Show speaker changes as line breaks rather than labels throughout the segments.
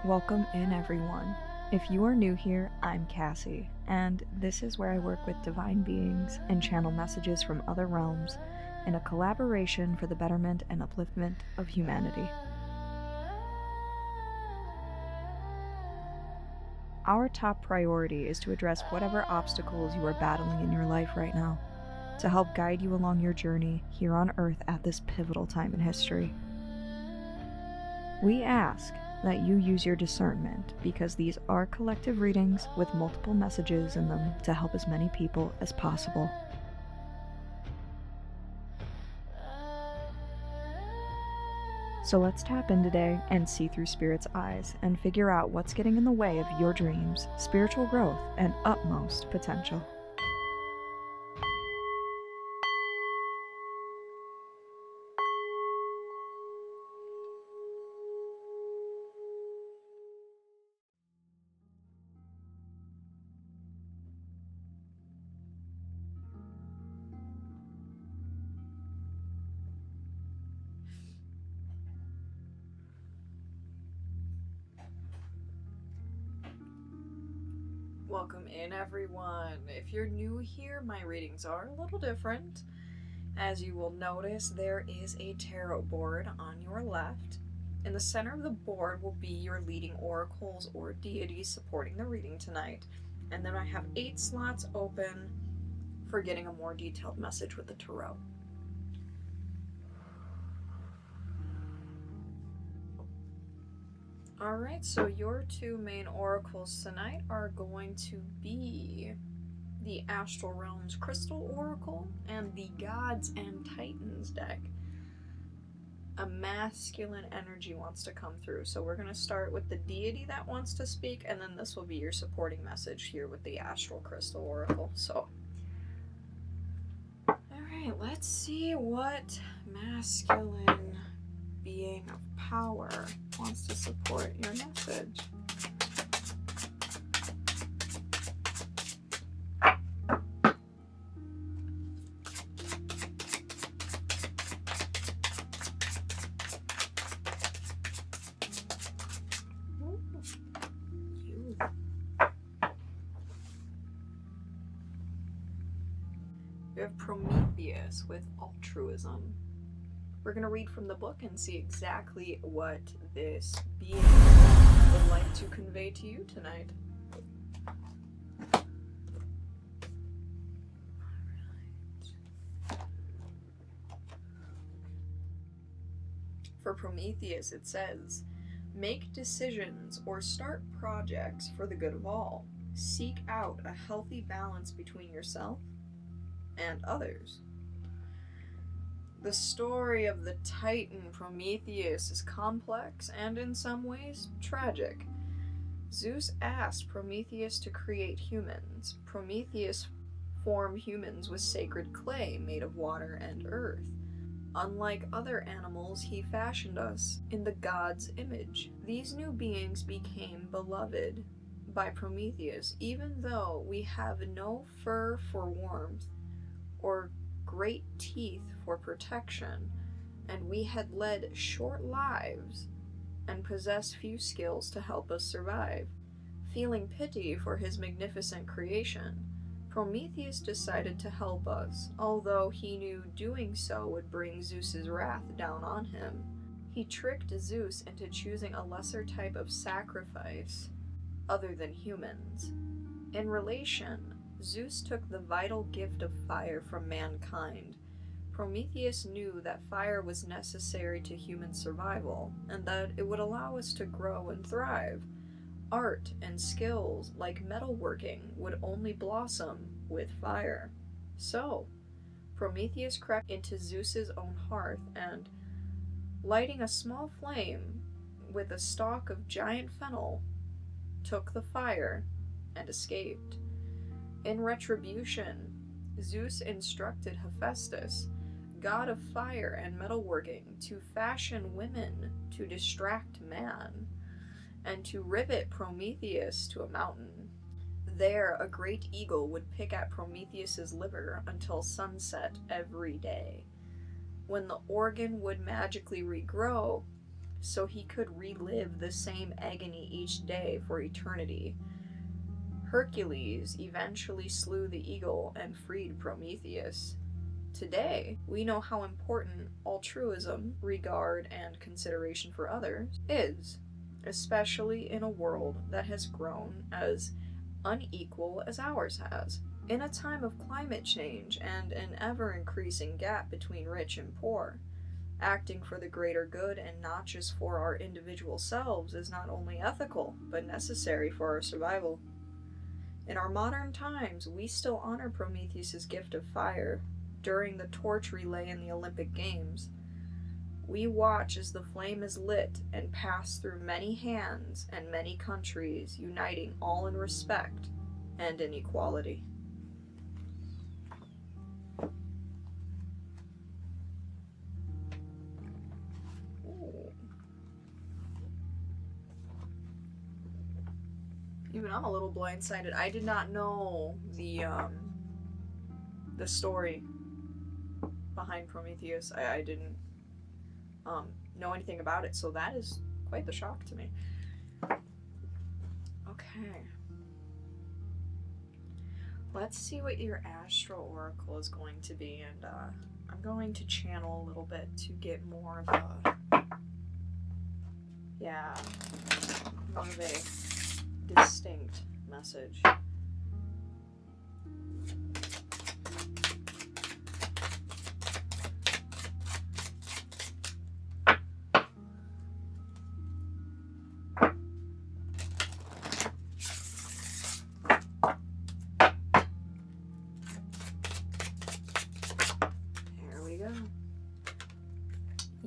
Welcome in, everyone. If you are new here, I'm Cassie, and this is where I work with divine beings and channel messages from other realms in a collaboration for the betterment and upliftment of humanity. Our top priority is to address whatever obstacles you are battling in your life right now, to help guide you along your journey here on Earth at this pivotal time in history. We ask that you use your discernment because these are collective readings with multiple messages in them to help as many people as possible. So let's tap in today and see through Spirit's eyes and figure out what's getting in the way of your dreams, spiritual growth, and utmost potential. Welcome in, everyone. If you're new here, my readings are a little different. As you will notice, there is a tarot board on your left. In the center of the board will be your leading oracles or deities supporting the reading tonight. And then I have 8 slots open for getting a more detailed message with the tarot. Alright, so your 2 main oracles tonight are going to be the Astral Realms Crystal Oracle and the Gods and Titans deck. A masculine energy wants to come through, so we're going to start with the deity that wants to speak, and then this will be your supporting message here with the Astral Crystal Oracle. So, alright, let's see what masculine being of power wants to support your message. We have Prometheus with altruism. We're going to read from the book and see exactly what this being would like to convey to you tonight. For Prometheus, it says, make decisions or start projects for the good of all. Seek out a healthy balance between yourself and others. The story of the Titan Prometheus is complex and in some ways tragic. Zeus asked Prometheus to create humans. Prometheus formed humans with sacred clay made of water and earth. Unlike other animals, he fashioned us in the god's image. These new beings became beloved by Prometheus, even though we have no fur for warmth or great teeth for protection, and we had led short lives and possessed few skills to help us survive. Feeling pity for his magnificent creation, Prometheus decided to help us, although he knew doing so would bring Zeus's wrath down on him. He tricked Zeus into choosing a lesser type of sacrifice other than humans. In relation, Zeus took the vital gift of fire from mankind. Prometheus knew that fire was necessary to human survival, and that it would allow us to grow and thrive. Art and skills like metalworking would only blossom with fire. So, Prometheus crept into Zeus's own hearth and, lighting a small flame with a stalk of giant fennel, took the fire and escaped. In retribution, Zeus instructed Hephaestus, god of fire and metalworking, to fashion women to distract man, and to rivet Prometheus to a mountain. There, a great eagle would pick at Prometheus's liver until sunset every day. When the organ would magically regrow, so he could relive the same agony each day for eternity. Hercules eventually slew the eagle and freed Prometheus. Today, we know how important altruism, regard, and consideration for others is, especially in a world that has grown as unequal as ours has. In a time of climate change and an ever-increasing gap between rich and poor, acting for the greater good and not just for our individual selves is not only ethical, but necessary for our survival. In our modern times, we still honor Prometheus' gift of fire during the torch relay in the Olympic Games. We watch as the flame is lit and passed through many hands and many countries, uniting all in respect and in equality. Ooh. Even I'm a little blindsided. I did not know the story behind Prometheus. I didn't know anything about it, so that is quite the shock to me. Okay. Let's see what your astral oracle is going to be, and I'm going to channel a little bit to get more of more of a distinct message.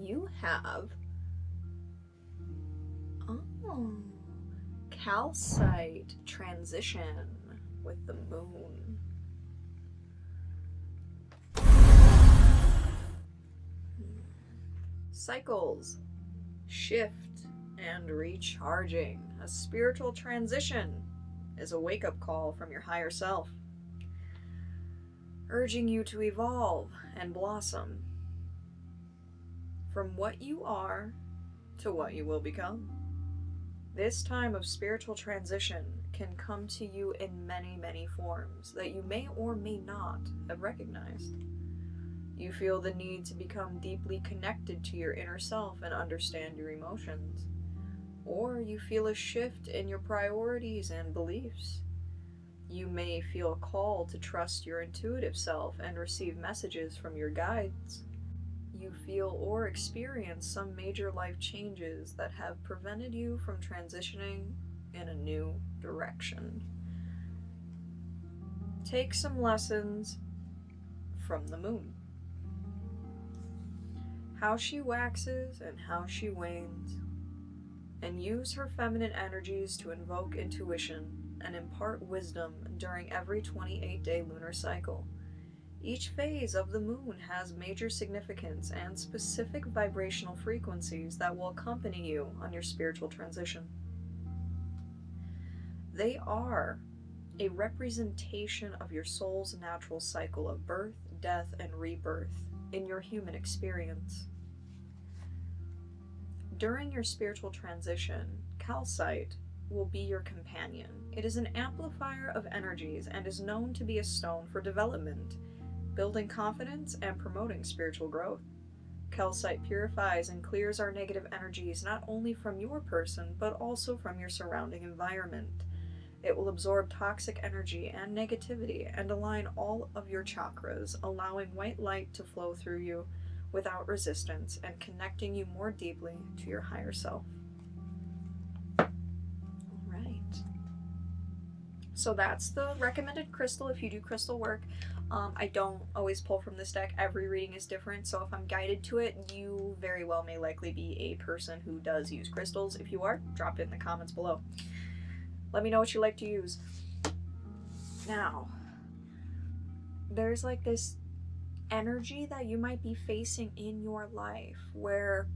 You have calcite transition with the moon. Cycles, shift, and recharging. A spiritual transition is a wake-up call from your higher self, urging you to evolve and blossom from what you are to what you will become. This time of spiritual transition can come to you in many, many forms that you may or may not have recognized. You feel the need to become deeply connected to your inner self and understand your emotions. Or you feel a shift in your priorities and beliefs. You may feel called to trust your intuitive self and receive messages from your guides. You feel or experience some major life changes that have prevented you from transitioning in a new direction. Take some lessons from the moon. How she waxes and how she wanes, and use her feminine energies to invoke intuition and impart wisdom during every 28-day lunar cycle. Each phase of the moon has major significance and specific vibrational frequencies that will accompany you on your spiritual transition. They are a representation of your soul's natural cycle of birth, death, and rebirth in your human experience. During your spiritual transition, calcite will be your companion. It is an amplifier of energies and is known to be a stone for development, building confidence, and promoting spiritual growth. Calcite purifies and clears our negative energies not only from your person, but also from your surrounding environment. It will absorb toxic energy and negativity and align all of your chakras, allowing white light to flow through you without resistance and connecting you more deeply to your higher self. So that's the recommended crystal if you do crystal work. I don't always pull from this deck. Every reading is different, so if I'm guided to it, you very well may likely be a person who does use crystals. If you are, drop it in the comments below. Let me know what you like to use. Now, there's like this energy that you might be facing in your life where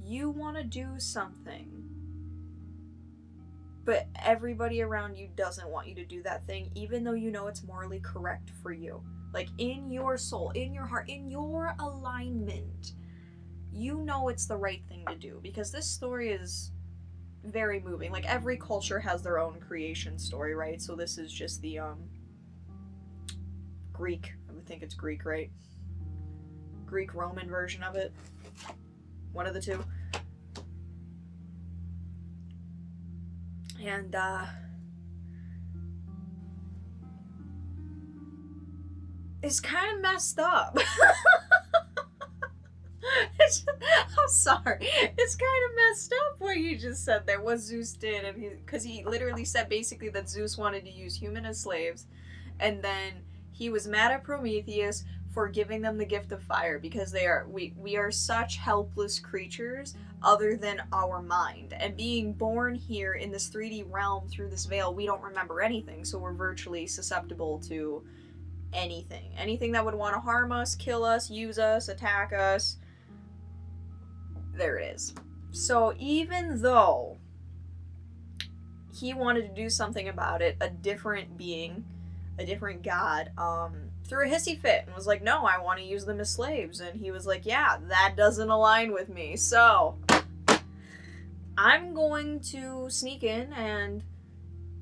you want to do something, but everybody around you doesn't want you to do that thing, even though you know it's morally correct for you. Like in your soul, in your heart, in your alignment, you know it's the right thing to do, because this story is very moving. Like, every culture has their own creation story, right? So this is just the Greek, I would think it's Greek, right? Greek Roman version of it. One of the two. And it's kind of messed up. I'm sorry. It's kind of messed up what you just said there, what Zeus did, and because he literally said basically that Zeus wanted to use humans as slaves, and then he was mad at Prometheus for giving them the gift of fire, because we are such helpless creatures other than our mind, and being born here in this 3D realm through this veil, we don't remember anything, so we're virtually susceptible to anything that would want to harm us, kill us, use us, attack us. There it is. So even though he wanted to do something about it, a different being, a different god, threw a hissy fit and was like, no, I want to use them as slaves. And he was like, yeah, that doesn't align with me. So I'm going to sneak in and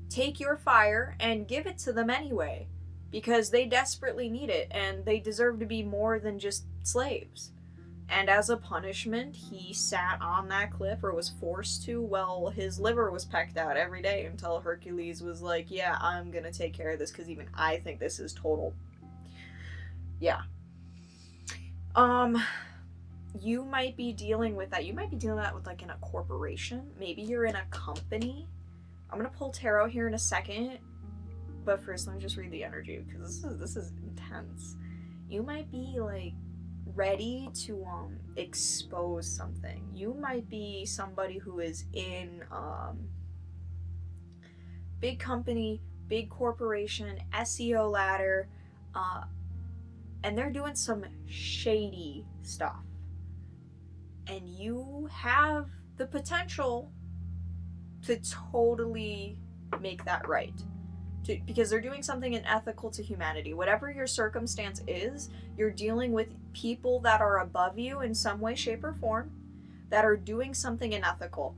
take your fire and give it to them anyway, because they desperately need it and they deserve to be more than just slaves. And as a punishment, he sat on that cliff, or was forced to, while his liver was pecked out every day, until Hercules was like, yeah, I'm gonna take care of this, because even I think this is total. Yeah. You might be dealing with that. You might be dealing with that with, like, in a corporation. Maybe you're in a company. I'm gonna pull tarot here in a second, but first let me just read the energy, because this is intense. You might be, like, ready to expose something. You might be somebody who is in big company, big corporation, SEO ladder, and they're doing some shady stuff, and you have the potential to totally make that right, because they're doing something unethical to humanity. Whatever your circumstance is, you're dealing with people that are above you in some way, shape, or form, that are doing something unethical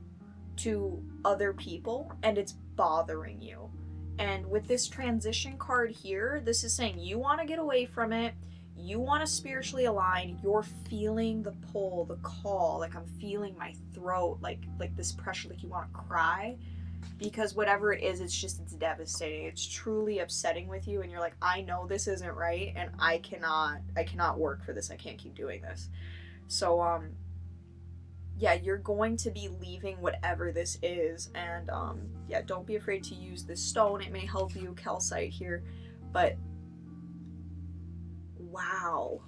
to other people, and it's bothering you. And with this transition card here, this is saying you want to get away from it, you want to spiritually align, you're feeling the pull, the call, like I'm feeling my throat, like this pressure, like you want to cry, because whatever it is, it's devastating. It's truly upsetting with you, and you're like, I know this isn't right, and I cannot work for this. I can't keep doing this. So yeah, you're going to be leaving whatever this is, and yeah, don't be afraid to use this stone. It may help you, calcite here, but wow.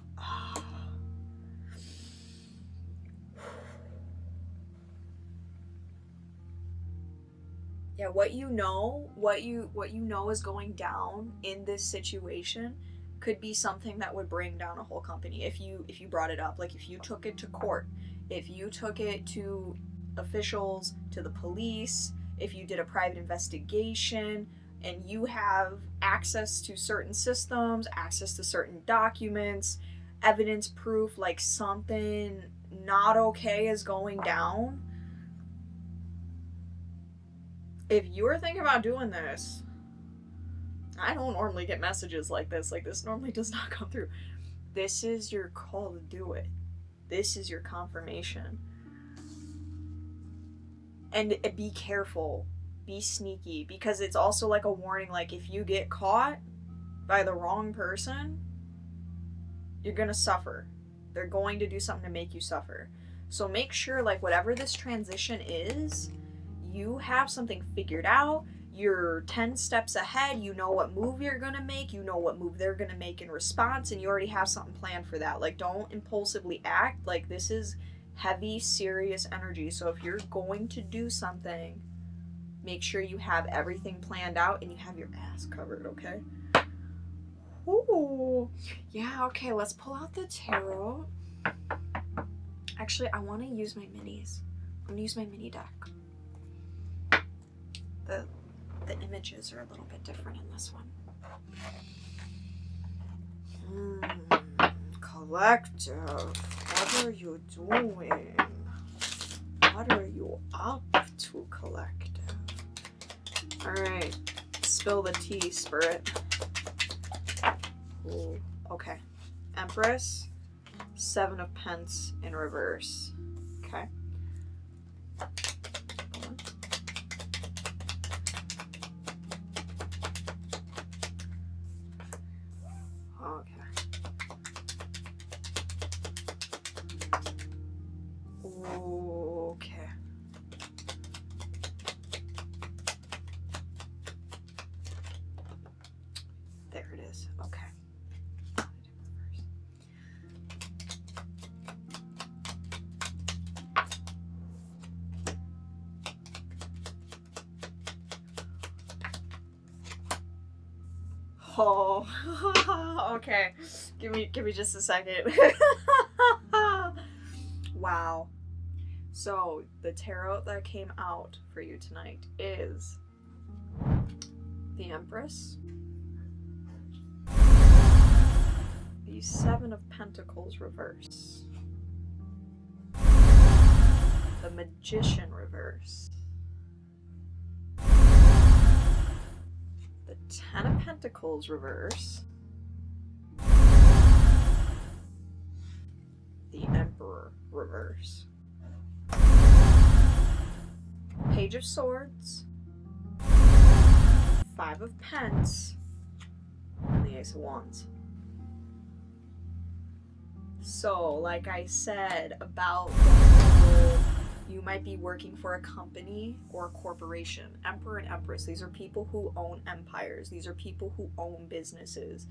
Yeah, what you know is going down in this situation could be something that would bring down a whole company if you brought it up. Like, if you took it to court, if you took it to officials, to the police, if you did a private investigation, and you have access to certain systems, access to certain documents, evidence, proof, like something not okay is going down. If you're thinking about doing this, I don't normally get messages like this. Like, this normally does not come through. This is your call to do it. This is your confirmation. And be careful. Be sneaky. Because it's also like a warning. Like, if you get caught by the wrong person, you're going to suffer. They're going to do something to make you suffer. So make sure, like, whatever this transition is, you have something figured out. You're 10 steps ahead. You know what move you're going to make. You know what move they're going to make in response. And you already have something planned for that. Like, don't impulsively act. Like, this is heavy, serious energy. So if you're going to do something, make sure you have everything planned out and you have your ass covered, okay? Ooh. Yeah, okay, let's pull out the tarot. Actually, I want to use my minis. I'm going to use my mini deck. The images are a little bit different in this one. Collective. What are you doing? What are you up to, collective? Alright. Spill the tea, Spirit. Ooh, okay. Empress. 7 of Pence in reverse. Okay. Okay. There it is. Okay. Oh, okay. Give me just a second. Wow. So the tarot that came out for you tonight is the Empress, the 7 of Pentacles reverse, the Magician reverse, the 10 of Pentacles reverse, the Emperor reverse, Page of Swords, 5 of Pence, and the Ace of Wands. So, like I said about the whole, you might be working for a company or a corporation. Emperor and Empress, these are people who own empires. These are people who own businesses.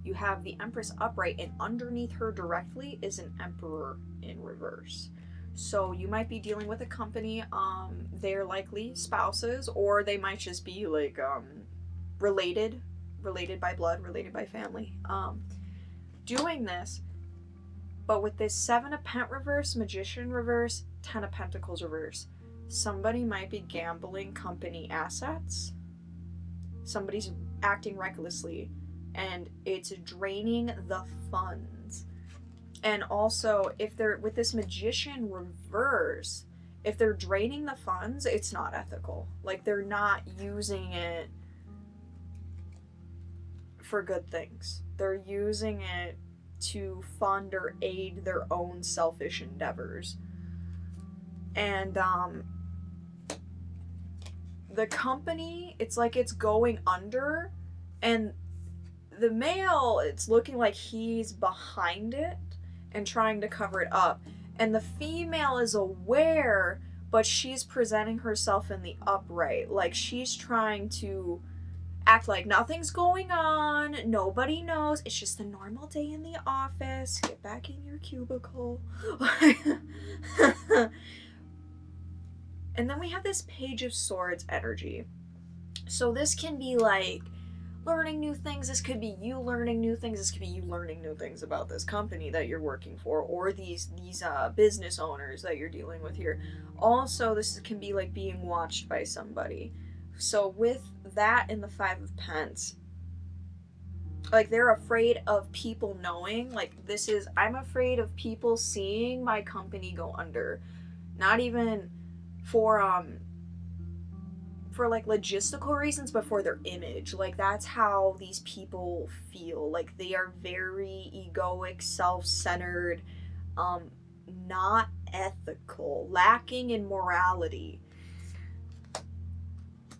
You have the Empress upright, and underneath her directly is an Emperor in reverse. So you might be dealing with a company, they're likely spouses, or they might just be like related by blood, related by family, doing this. But with this 7 of Pent reverse, Magician reverse, 10 of Pentacles reverse, somebody might be gambling company assets. Somebody's acting recklessly, and it's draining the funds. And also, if they're with this Magician reverse, if they're draining the funds, it's not ethical. Like, they're not using it for good things. They're using it to fund or aid their own selfish endeavors. And the company, it's like it's going under, and the male, it's looking like he's behind it and trying to cover it up. And the female is aware, but she's presenting herself in the upright. Like, she's trying to act like nothing's going on, nobody knows, it's just a normal day in the office, get back in your cubicle. And then we have this Page of Swords energy. So this can be like learning new things, this could be you learning new things, this could be you learning new things about this company that you're working for, or these business owners that you're dealing with here. Also, this can be like being watched by somebody. So with that and the 5 of Pence, like, they're afraid of people knowing, like, this is, I'm afraid of people seeing my company go under. Not even for like logistical reasons, but for their image. Like, that's how these people feel. Like, they are very egoic, self-centered, not ethical, lacking in morality.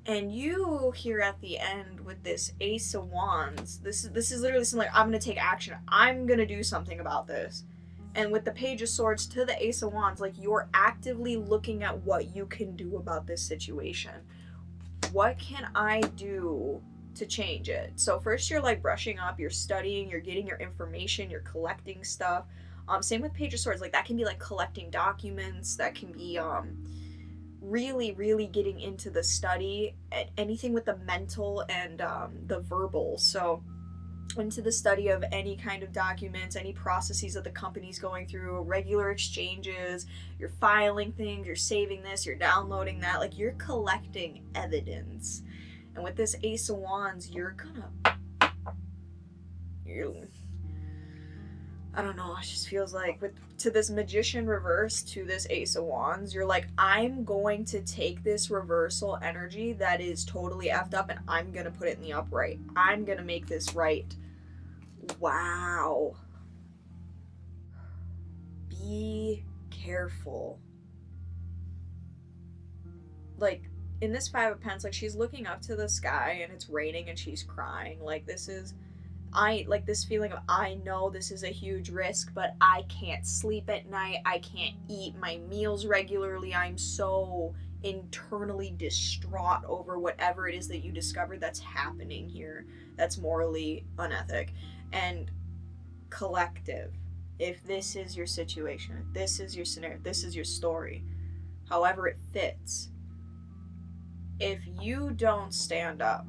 And you here at the end with this Ace of Wands, this is literally something like, I'm gonna take action. I'm gonna do something about this. And with the Page of Swords to the Ace of Wands, like, you're actively looking at what you can do about this situation. What can I do to change it? So first you're like brushing up, you're studying, you're getting your information, you're collecting stuff. Same with Page of Swords, like, that can be like collecting documents, that can be really getting into the study, anything with the mental and the verbal. So into the study of any kind of documents, any processes that the company's going through, regular exchanges, you're filing things, you're saving this, you're downloading that, like, you're collecting evidence. And with this Ace of Wands, you're I don't know, it just feels like to this Magician reverse to this Ace of Wands, you're like, I'm going to take this reversal energy that is totally effed up and I'm going to put it in the upright. I'm going to make this right. Wow. Be careful. Like, in this Five of Pentacles, like, she's looking up to the sky and it's raining and she's crying. Like, this is... like this feeling of, I know this is a huge risk, but I can't sleep at night. I can't eat my meals regularly. I'm so internally distraught over whatever it is that you discovered that's happening here that's morally unethic. And collective, if this is your situation, if this is your scenario, if this is your story, however it fits, if you don't stand up,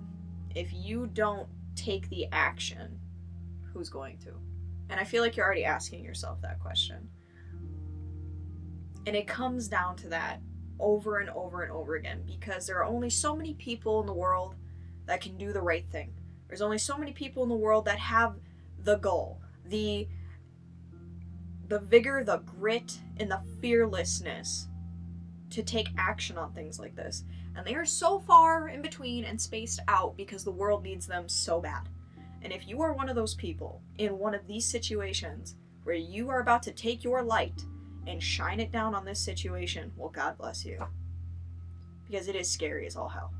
if you don't take the action, who's going to? And I feel like you're already asking yourself that question. And it comes down to that over and over and over again, because there are only so many people in the world that can do the right thing. There's only so many people in the world that have the goal, the vigor, the grit, and the fearlessness to take action on things like this. And they are so far in between and spaced out because the world needs them so bad. And if you are one of those people in one of these situations where you are about to take your light and shine it down on this situation, well, God bless you. Because it is scary as all hell.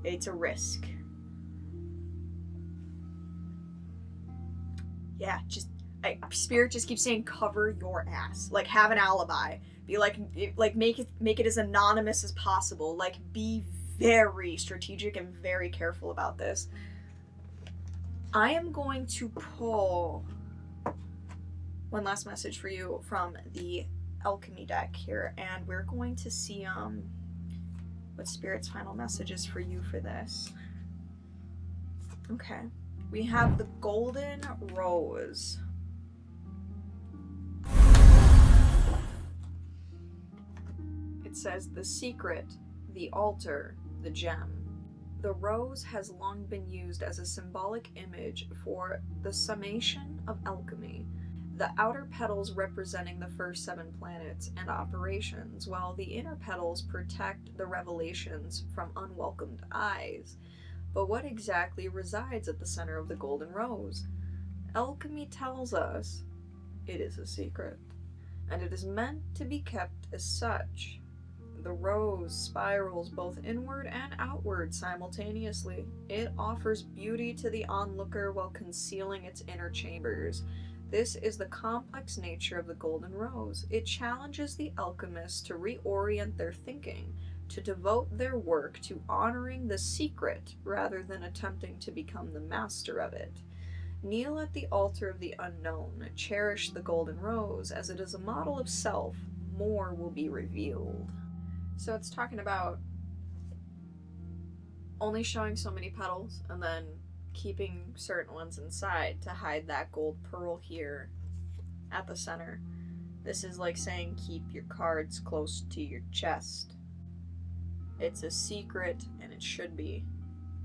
It's a risk. Yeah, Spirit just keeps saying, cover your ass. Like, have an alibi. Be like make it as anonymous as possible. Like, be very strategic and very careful about this. I am going to pull one last message for you from the Alchemy deck here, and we're going to see what Spirit's final message is for you for this. Okay. We have the Golden Rose. It says, the secret, the altar, the gem. The rose has long been used as a symbolic image for the summation of alchemy, the outer petals representing the first 7 planets and operations, while the inner petals protect the revelations from unwelcomed eyes. But what exactly resides at the center of the golden rose? Alchemy tells us it is a secret, and it is meant to be kept as such. The rose spirals both inward and outward simultaneously. It offers beauty to the onlooker while concealing its inner chambers. This is the complex nature of the golden rose. It challenges the alchemists to reorient their thinking, to devote their work to honoring the secret rather than attempting to become the master of it. Kneel at the altar of the unknown. Cherish the golden rose, as it is a model of self. More will be revealed. So it's talking about only showing so many petals and then keeping certain ones inside to hide that gold pearl here at the center. This is like saying keep your cards close to your chest. It's a secret, and it should be.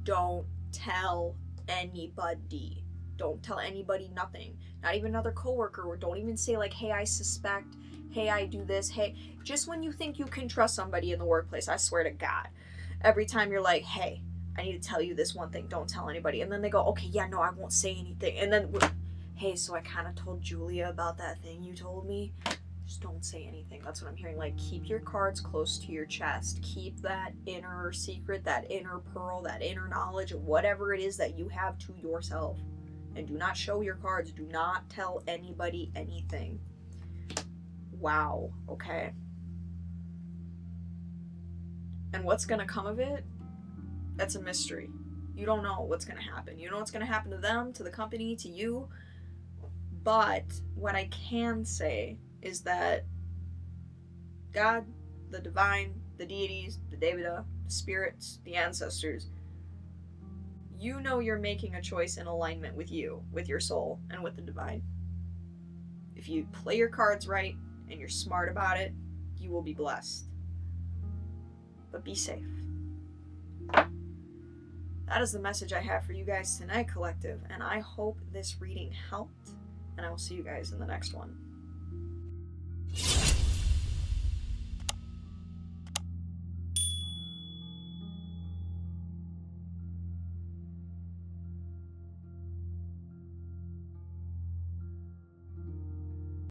Don't tell anybody. Don't tell anybody nothing. Not even another coworker. Or don't even say like, hey, I suspect. Hey, I do this. Hey, just when you think you can trust somebody in the workplace, I swear to God, every time you're like, hey, I need to tell you this one thing. Don't tell anybody. And then they go, okay, yeah, no, I won't say anything. And then, hey, so I kind of told Julia about that thing you told me. Just don't say anything. That's what I'm hearing. Like, keep your cards close to your chest. Keep that inner secret, that inner pearl, that inner knowledge, whatever it is that you have, to yourself. And do not show your cards. Do not tell anybody anything. Wow. Okay. And what's going to come of it? That's a mystery. You don't know what's going to happen. You don't know what's going to happen to them, to the company, to you. But what I can say is that God, the divine, the deities, the devata, the spirits, the ancestors, you know you're making a choice in alignment with you, with your soul, and with the divine. If you play your cards right and you're smart about it, you will be blessed. But be safe. That is the message I have for you guys tonight, collective, and I hope this reading helped. and I will see you guys in the next one.